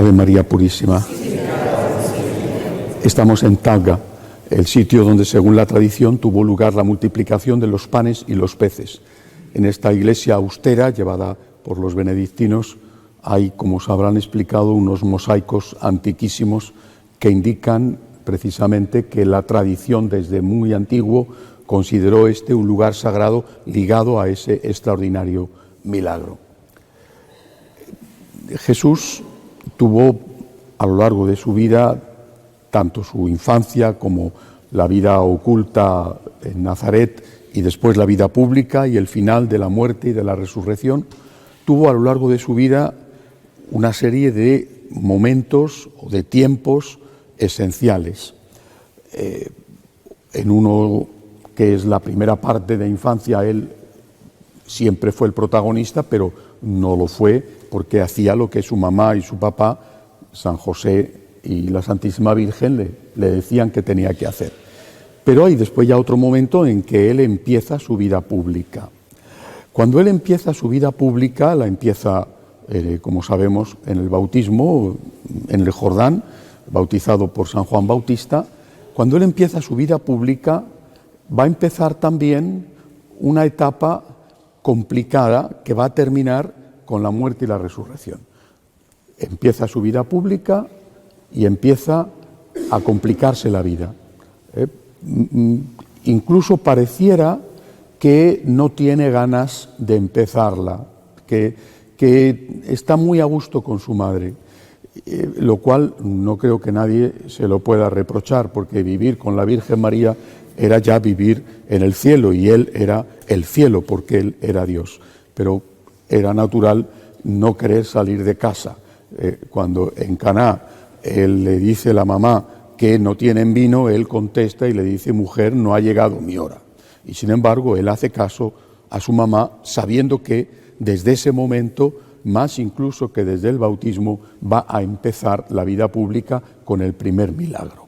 Ave María Purísima. Estamos en Talga, el sitio donde, según la tradición, tuvo lugar la multiplicación de los panes y los peces. En esta iglesia austera, llevada por los benedictinos, hay, como os habrán explicado, unos mosaicos antiquísimos que indican precisamente que la tradición desde muy antiguo consideró este un lugar sagrado ligado a ese extraordinario milagro. Jesús tuvo a lo largo de su vida, tanto su infancia como la vida oculta en Nazaret y después la vida pública y el final de la muerte y de la resurrección, tuvo a lo largo de su vida una serie de momentos o de tiempos esenciales. En uno que es la primera parte de infancia, él siempre fue el protagonista, pero no lo fue porque hacía lo que su mamá y su papá, San José y la Santísima Virgen, le decían que tenía que hacer. Pero hay después ya otro momento en que él empieza su vida pública. Cuando él empieza su vida pública, la empieza, como sabemos, en el bautismo, en el Jordán, bautizado por San Juan Bautista. Cuando él empieza su vida pública, va a empezar también una etapa complicada que va a terminar con la muerte y la resurrección. Empieza su vida pública y empieza a complicarse la vida. Incluso pareciera que no tiene ganas de empezarla, que está muy a gusto con su madre, lo cual no creo que nadie se lo pueda reprochar, porque vivir con la Virgen María era ya vivir en el cielo, y él era el cielo porque él era Dios. Pero era natural no querer salir de casa. Cuando en Caná él le dice a la mamá que no tienen vino, él contesta y le dice: mujer, no ha llegado mi hora. Y sin embargo, él hace caso a su mamá, sabiendo que desde ese momento, más incluso que desde el bautismo, va a empezar la vida pública con el primer milagro.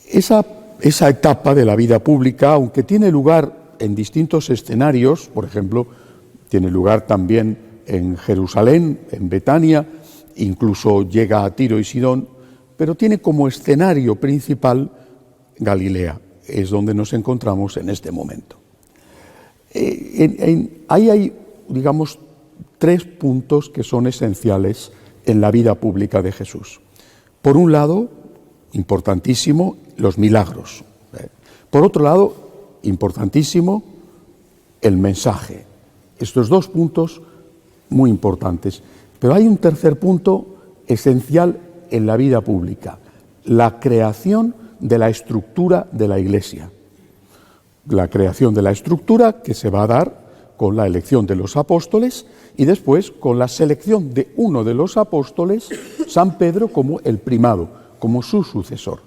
Esa etapa de la vida pública, aunque tiene lugar en distintos escenarios, por ejemplo, tiene lugar también en Jerusalén, en Betania, incluso llega a Tiro y Sidón, pero tiene como escenario principal Galilea, es donde nos encontramos en este momento. Ahí hay, digamos, tres puntos que son esenciales en la vida pública de Jesús. Por un lado, importantísimo, los milagros. Por otro lado, importantísimo, el mensaje. Estos dos puntos muy importantes. Pero hay un tercer punto esencial en la vida pública: la creación de la estructura de la Iglesia. La creación de la estructura que se va a dar con la elección de los apóstoles y después con la selección de uno de los apóstoles, San Pedro, como el primado, como su sucesor.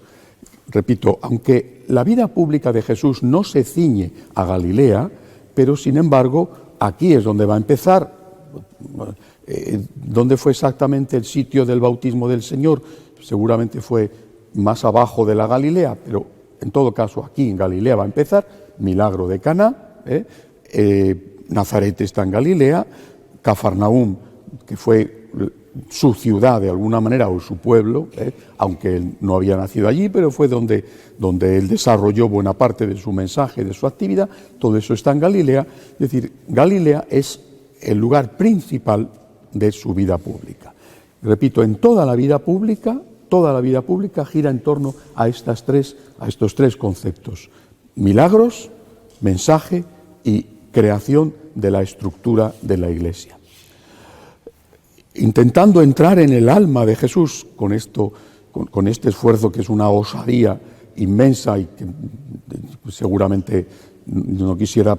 Repito, aunque la vida pública de Jesús no se ciñe a Galilea, pero sin embargo aquí es donde va a empezar. ¿Dónde fue exactamente el sitio del bautismo del Señor? Seguramente fue más abajo de la Galilea, pero en todo caso aquí en Galilea va a empezar. Milagro de Caná, Nazaret está en Galilea, Cafarnaúm, que fue su ciudad de alguna manera, o su pueblo, aunque él no había nacido allí, pero fue donde él desarrolló buena parte de su mensaje, de su actividad. Todo eso está en Galilea. Es decir, Galilea es el lugar principal de su vida pública. Repito, en toda la vida pública gira en torno a estos tres conceptos: milagros, mensaje y creación de la estructura de la Iglesia. Intentando entrar en el alma de Jesús con este esfuerzo, que es una osadía inmensa y que seguramente no quisiera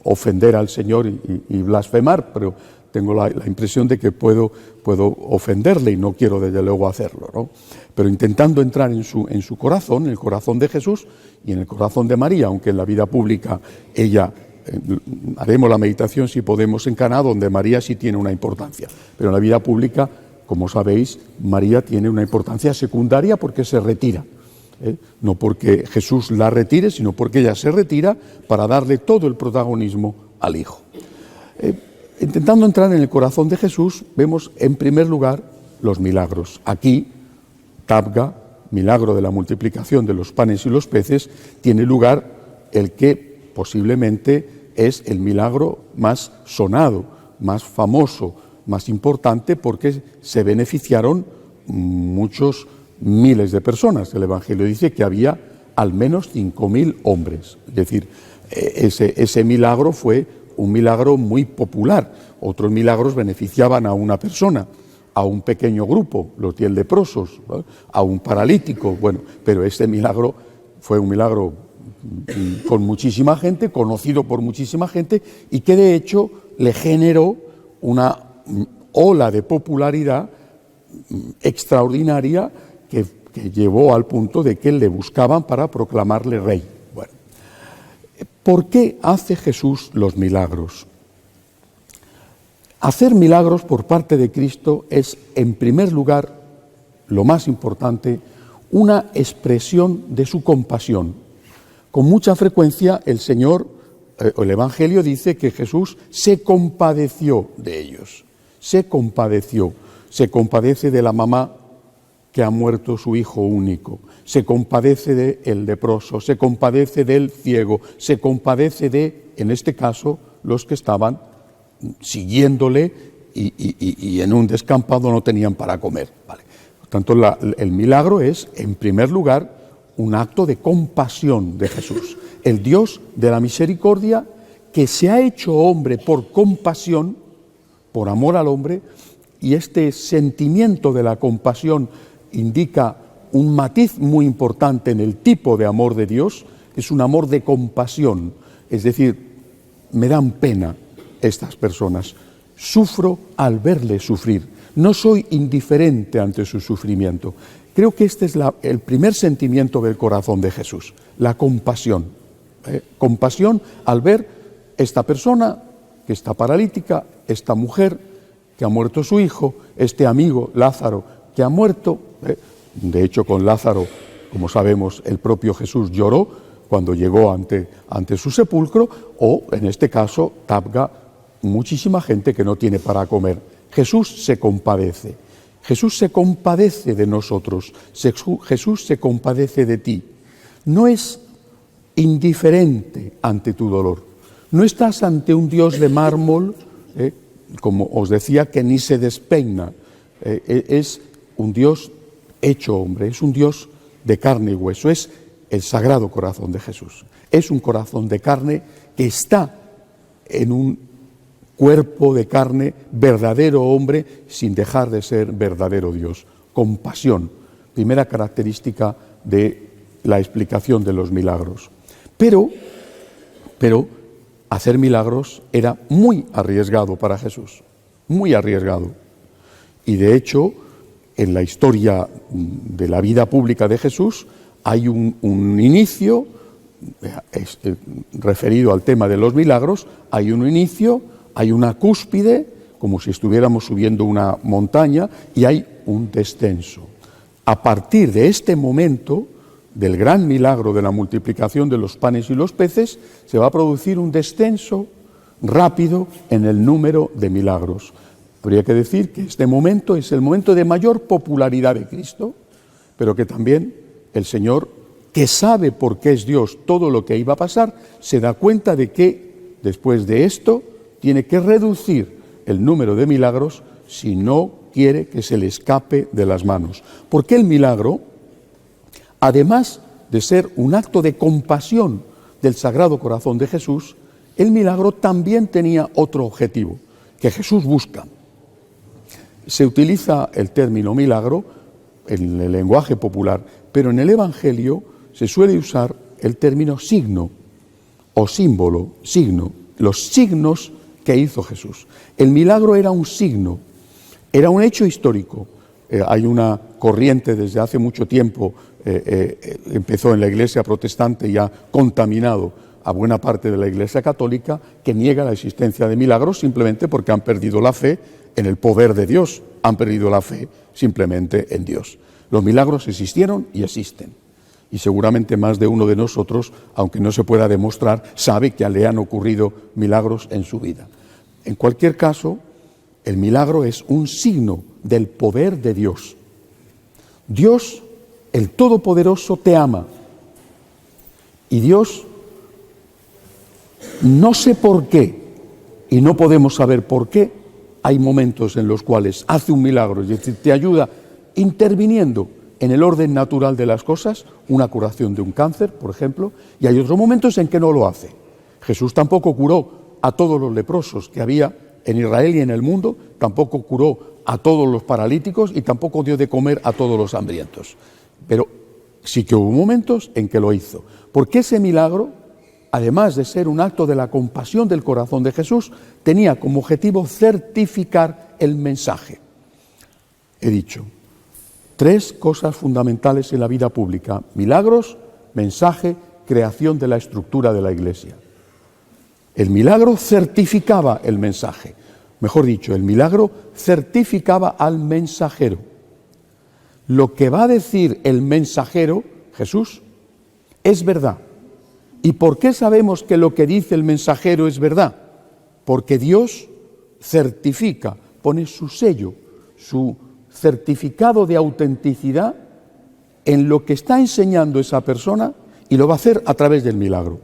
ofender al Señor y blasfemar, pero tengo la impresión de que puedo ofenderle y no quiero desde luego hacerlo, ¿no? Pero intentando entrar en su corazón, en el corazón de Jesús y en el corazón de María, aunque en la vida pública ella, haremos la meditación si podemos en Caná, donde María sí tiene una importancia, pero en la vida pública, como sabéis, María tiene una importancia secundaria porque se retira. No porque Jesús la retire, sino porque ella se retira para darle todo el protagonismo al Hijo. Intentando entrar en el corazón de Jesús, vemos en primer lugar los milagros. Aquí, Tabga, milagro de la multiplicación de los panes y los peces, tiene lugar el que posiblemente es el milagro más sonado, más famoso, más importante, porque se beneficiaron muchos miles de personas. El Evangelio dice que había al menos 5.000 hombres. Es decir, ese milagro fue un milagro muy popular. Otros milagros beneficiaban a una persona, a un pequeño grupo, los 10 leprosos, ¿no?, a un paralítico. Bueno, pero este milagro fue un milagro con muchísima gente, conocido por muchísima gente, y que de hecho le generó una ola de popularidad extraordinaria que llevó al punto de que le buscaban para proclamarle rey. Bueno, ¿por qué hace Jesús los milagros? Hacer milagros por parte de Cristo es, en primer lugar, lo más importante, una expresión de su compasión. Con mucha frecuencia el Evangelio dice que Jesús se compadeció de ellos, se compadece de la mamá que ha muerto su hijo único, se compadece del leproso, se compadece del ciego, se compadece de, en este caso, los que estaban siguiéndole y en un descampado no tenían para comer. Vale. Por tanto, el milagro es, en primer lugar, un acto de compasión de Jesús. El Dios de la misericordia, que se ha hecho hombre por compasión, por amor al hombre, y este sentimiento de la compasión indica un matiz muy importante en el tipo de amor de Dios, es un amor de compasión, es decir, me dan pena estas personas, sufro al verles sufrir, no soy indiferente ante su sufrimiento. Creo que este es el primer sentimiento del corazón de Jesús, la compasión. Compasión al ver esta persona que está paralítica, esta mujer que ha muerto su hijo, este amigo Lázaro que ha muerto. De hecho, con Lázaro, como sabemos, el propio Jesús lloró cuando llegó ante su sepulcro, o en este caso, Tabga, muchísima gente que no tiene para comer. Jesús se compadece. Jesús se compadece de nosotros, Jesús se compadece de ti. No es indiferente ante tu dolor. No estás ante un Dios de mármol, como os decía, que ni se despeina. Es un Dios hecho hombre, es un Dios de carne y hueso, es el Sagrado Corazón de Jesús. Es un corazón de carne que está en un cuerpo de carne, verdadero hombre, sin dejar de ser verdadero Dios. Compasión, primera característica de la explicación de los milagros. Pero hacer milagros era muy arriesgado para Jesús, muy arriesgado. Y de hecho, en la historia de la vida pública de Jesús hay un inicio, referido al tema de los milagros, hay un inicio, hay una cúspide, como si estuviéramos subiendo una montaña, y hay un descenso. A partir de este momento, del gran milagro de la multiplicación de los panes y los peces, se va a producir un descenso rápido en el número de milagros. Habría que decir que este momento es el momento de mayor popularidad de Cristo, pero que también el Señor, que sabe por qué es Dios todo lo que iba a pasar, se da cuenta de que después de esto tiene que reducir el número de milagros si no quiere que se le escape de las manos. Porque el milagro, además de ser un acto de compasión del Sagrado Corazón de Jesús, el milagro también tenía otro objetivo, que Jesús busca. Se utiliza el término milagro en el lenguaje popular, pero en el Evangelio se suele usar el término signo o símbolo, signo, los signos que hizo Jesús. El milagro era un signo, era un hecho histórico. Hay una corriente desde hace mucho tiempo, empezó en la Iglesia protestante y ha contaminado a buena parte de la Iglesia católica, que niega la existencia de milagros simplemente porque han perdido la fe en el poder de Dios, han perdido la fe simplemente en Dios. Los milagros existieron y existen. Y seguramente más de uno de nosotros, aunque no se pueda demostrar, sabe que le han ocurrido milagros en su vida. En cualquier caso, el milagro es un signo del poder de Dios. Dios, el Todopoderoso, te ama. Y Dios, no sé por qué, y no podemos saber por qué, hay momentos en los cuales hace un milagro, es decir, te ayuda interviniendo en el orden natural de las cosas, una curación de un cáncer, por ejemplo, y hay otros momentos en que no lo hace. Jesús tampoco curó a todos los leprosos que había en Israel y en el mundo, tampoco curó a todos los paralíticos y tampoco dio de comer a todos los hambrientos. Pero sí que hubo momentos en que lo hizo, porque ese milagro, además de ser un acto de la compasión del corazón de Jesús, tenía como objetivo certificar el mensaje. He dicho, 3 cosas fundamentales en la vida pública: milagros, mensaje, creación de la estructura de la Iglesia. El milagro certificaba el mensaje. Mejor dicho, el milagro certificaba al mensajero. Lo que va a decir el mensajero, Jesús, es verdad. ¿Y por qué sabemos que lo que dice el mensajero es verdad? Porque Dios certifica, pone su sello, su certificado de autenticidad en lo que está enseñando esa persona, y lo va a hacer a través del milagro.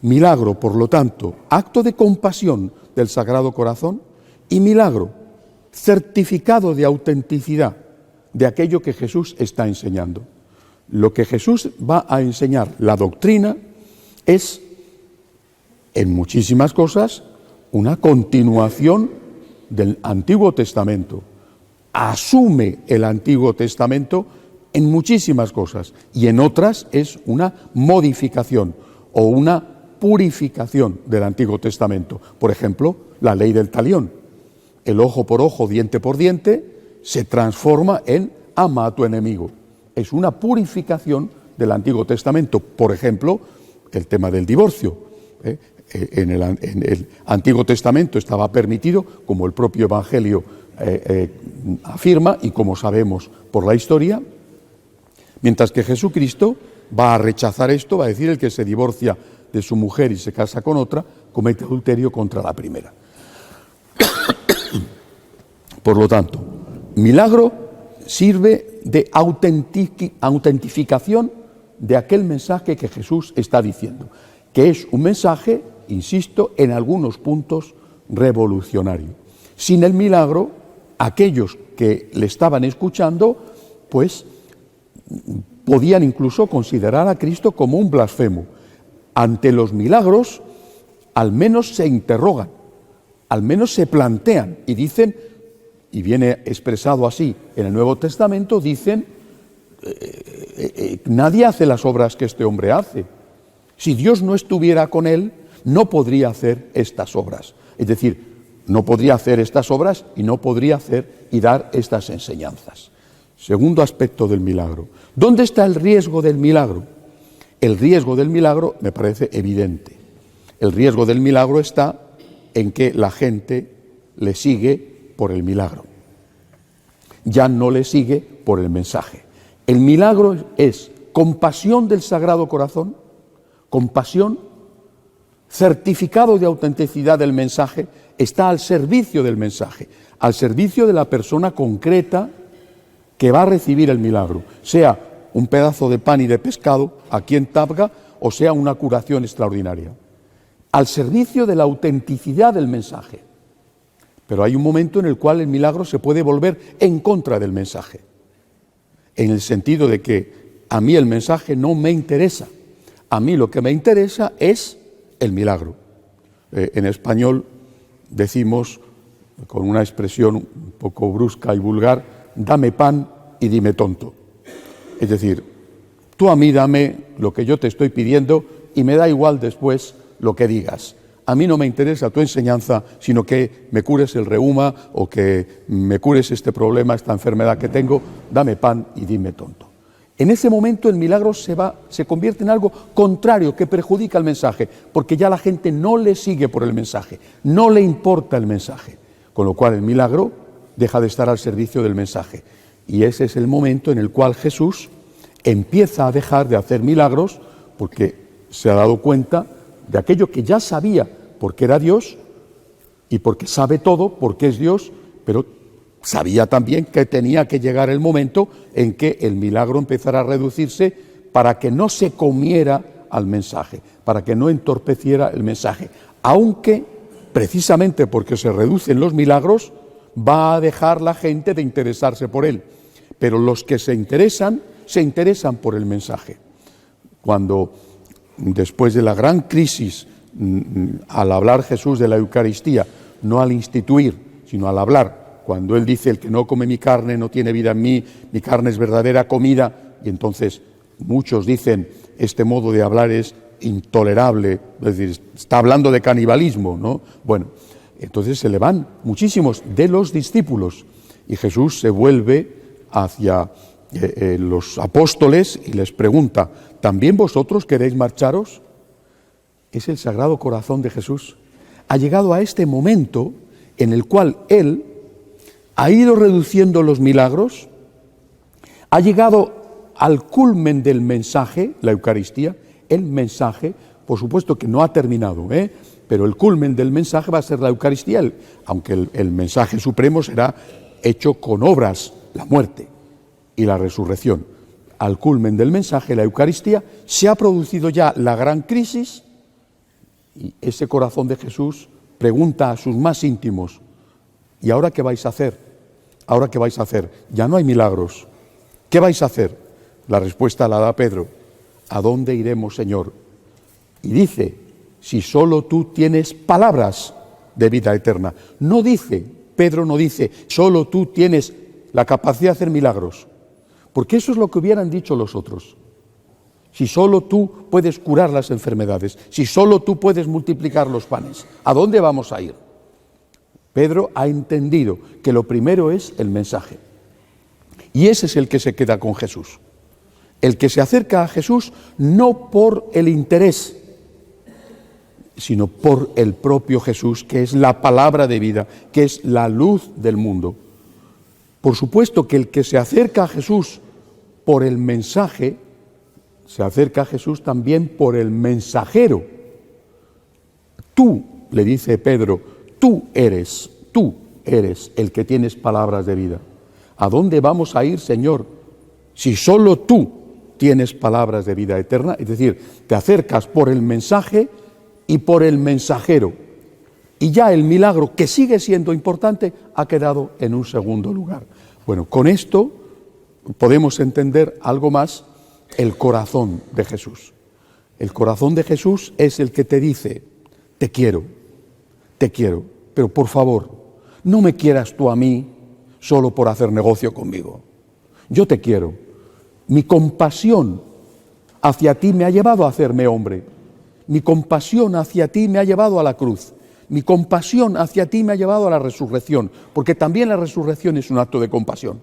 Milagro, por lo tanto, acto de compasión del Sagrado Corazón, y milagro, certificado de autenticidad de aquello que Jesús está enseñando. Lo que Jesús va a enseñar, la doctrina, es, en muchísimas cosas, una continuación del Antiguo Testamento. Asume el Antiguo Testamento en muchísimas cosas, y en otras es una modificación o una purificación del Antiguo Testamento. Por ejemplo, la ley del talión. El ojo por ojo, diente por diente, se transforma en ama a tu enemigo. Es una purificación del Antiguo Testamento. Por ejemplo, el tema del divorcio. En el Antiguo Testamento estaba permitido, como el propio Evangelio afirma y como sabemos por la historia, mientras que Jesucristo va a rechazar esto, va a decir: el que se divorcia de su mujer y se casa con otra, comete adulterio contra la primera. Por lo tanto, milagro sirve de autentificación de aquel mensaje que Jesús está diciendo, que es un mensaje, insisto, en algunos puntos revolucionario. Sin el milagro, aquellos que le estaban escuchando, pues podían incluso considerar a Cristo como un blasfemo. Ante los milagros, al menos se interrogan, al menos se plantean y dicen, y viene expresado así en el Nuevo Testamento, dicen: nadie hace las obras que este hombre hace. Si Dios no estuviera con él, no podría hacer estas obras. Es decir, no podría hacer estas obras y no podría hacer y dar estas enseñanzas. Segundo aspecto del milagro. ¿Dónde está el riesgo del milagro? El riesgo del milagro me parece evidente. El riesgo del milagro está en que la gente le sigue por el milagro. Ya no le sigue por el mensaje. El milagro es compasión del Sagrado Corazón, compasión, certificado de autenticidad del mensaje, está al servicio del mensaje, al servicio de la persona concreta que va a recibir el milagro, sea un pedazo de pan y de pescado aquí en Tabga o sea una curación extraordinaria, al servicio de la autenticidad del mensaje. Pero hay un momento en el cual el milagro se puede volver en contra del mensaje, en el sentido de que a mí el mensaje no me interesa, a mí lo que me interesa es el milagro. En español decimos, con una expresión un poco brusca y vulgar: dame pan y dime tonto. Es decir, tú a mí dame lo que yo te estoy pidiendo y me da igual después lo que digas. A mí no me interesa tu enseñanza, sino que me cures el reuma o que me cures este problema, esta enfermedad que tengo. Dame pan y dime tonto. En ese momento el milagro se convierte en algo contrario que perjudica el mensaje, porque ya la gente no le sigue por el mensaje, no le importa el mensaje, con lo cual el milagro deja de estar al servicio del mensaje. Y ese es el momento en el cual Jesús empieza a dejar de hacer milagros, porque se ha dado cuenta de aquello que ya sabía, porque era Dios y porque sabe todo, porque es Dios, pero sabía también que tenía que llegar el momento en que el milagro empezara a reducirse para que no se comiera al mensaje, para que no entorpeciera el mensaje, aunque precisamente porque se reducen los milagros va a dejar la gente de interesarse por él, pero los que se interesan por el mensaje. Cuando después de la gran crisis, al hablar Jesús de la Eucaristía, no al instituir, sino al hablar, cuando él dice: el que no come mi carne no tiene vida en mí, mi carne es verdadera comida, y entonces muchos dicen: este modo de hablar es intolerable, es decir, está hablando de canibalismo, ¿no? Bueno, entonces se le van muchísimos de los discípulos y Jesús se vuelve hacia los apóstoles y les pregunta: ¿también vosotros queréis marcharos? Es el Sagrado Corazón de Jesús. Ha llegado a este momento en el cual Él ha ido reduciendo los milagros, ha llegado al culmen del mensaje, la Eucaristía. El mensaje, por supuesto que no ha terminado, pero el culmen del mensaje va a ser la Eucaristía, aunque el mensaje supremo será hecho con obras, la muerte y la resurrección. Al culmen del mensaje, la Eucaristía, se ha producido ya la gran crisis y ese corazón de Jesús pregunta a sus más íntimos: ¿y ahora qué vais a hacer? ¿Ahora qué vais a hacer? Ya no hay milagros. ¿Qué vais a hacer? La respuesta la da Pedro: ¿a dónde iremos, Señor? Y dice: si solo tú tienes palabras de vida eterna. No dice, Pedro no dice, solo tú tienes la capacidad de hacer milagros, porque eso es lo que hubieran dicho los otros. Si solo tú puedes curar las enfermedades, si solo tú puedes multiplicar los panes, ¿a dónde vamos a ir? Pedro ha entendido que lo primero es el mensaje, y ese es el que se queda con Jesús. El que se acerca a Jesús no por el interés, sino por el propio Jesús, que es la palabra de vida, que es la luz del mundo. Por supuesto que el que se acerca a Jesús por el mensaje, se acerca a Jesús también por el mensajero. Tú, le dice Pedro, tú eres el que tienes palabras de vida. ¿A dónde vamos a ir, Señor, si solo tú tienes palabras de vida eterna? Es decir, te acercas por el mensaje y por el mensajero. Y ya el milagro, que sigue siendo importante, ha quedado en un segundo lugar. Bueno, con esto podemos entender algo más el corazón de Jesús. El corazón de Jesús es el que te dice: te quiero, pero por favor, no me quieras tú a mí solo por hacer negocio conmigo. Yo te quiero. Mi compasión hacia ti me ha llevado a hacerme hombre. Mi compasión hacia ti me ha llevado a la cruz. Mi compasión hacia ti me ha llevado a la resurrección, porque también la resurrección es un acto de compasión.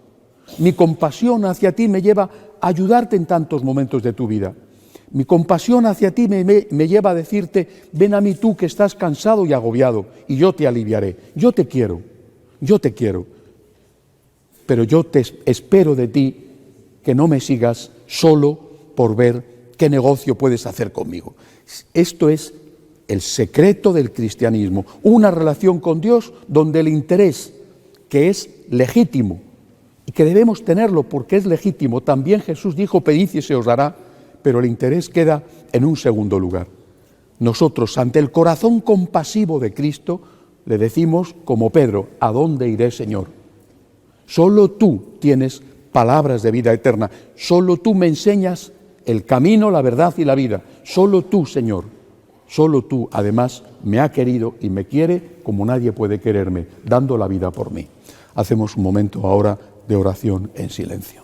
Mi compasión hacia ti me lleva a ayudarte en tantos momentos de tu vida. Mi compasión hacia ti me lleva a decirte: ven a mí tú que estás cansado y agobiado, y yo te aliviaré. Yo te quiero, pero yo te espero de ti que no me sigas solo por ver qué negocio puedes hacer conmigo. Esto es el secreto del cristianismo, una relación con Dios donde el interés, que es legítimo y que debemos tenerlo porque es legítimo, también Jesús dijo: pedid y se os dará, pero el interés queda en un segundo lugar. Nosotros, ante el corazón compasivo de Cristo, le decimos como Pedro: ¿a dónde iré, Señor? Solo tú tienes palabras de vida eterna, solo tú me enseñas el camino, la verdad y la vida. Solo tú, Señor, solo tú, además, me ha querido y me quiere como nadie puede quererme, dando la vida por mí. Hacemos un momento ahora de oración en silencio.